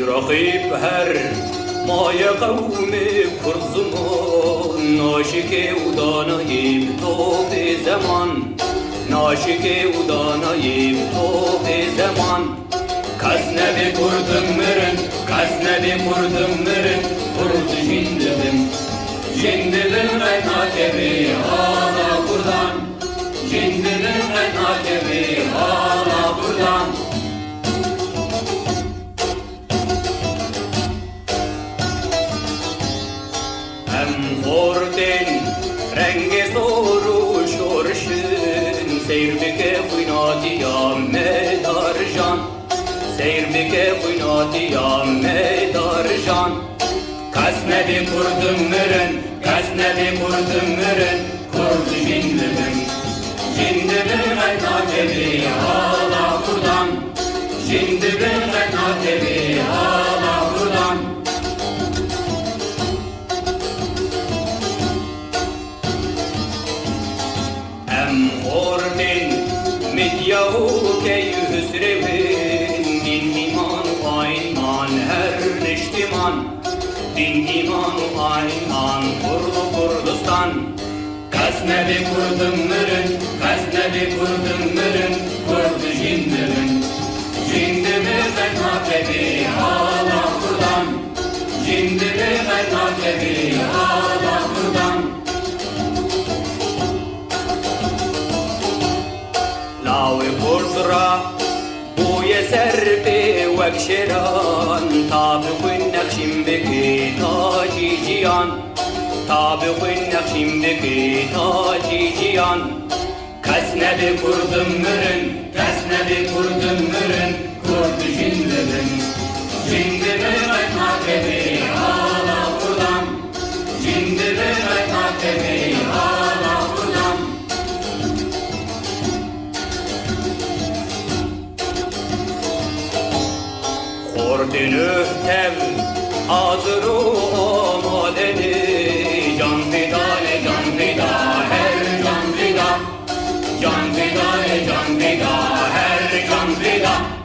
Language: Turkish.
رقيب هر ما يقوم كرزمان ناشك ودانايب طوب زمان ناشك ودانايب طوب زمان كسنة بكردم مرن كسنة بكردم مرن kurd jindilim etnakebi hala buradan jindilim etnakebi hala buradan hem fordin rengi soru şorşun seyrbike fıynati ya medarjan seyrbike fıynati ya medarjan Kasne bir kurdum mürün, kasne bir kurdum mürün, kurdu jindilim. Jindilim etnakebi hala buradan, jindilim etnakebi hala buradan. Em hordin midyahu key hüsrevin, din iman ayman her niştiman. Din iman ayman kurdu Kurdistan Kasne bir kurdum mürün Kasne bir kurdum mürün Kurdu jindilim Jindilim etnakebi hala buradan Jindilim etnakebi hala buradan Lavi kurdura Bu yeser be vekşeran Tabi kınnakşim beki taci cihan Tabi kınnakşim beki taci cihan Kasne bir kurdum mürün Kasne bir kurdum mürün Kurdu jindilim Jindilim etnakebi hala buradan Jindilim etnakebi hala buradan Hordin öhtev hazır-ı amadeni Can fida can fida her can fida Can fida can fida her can fida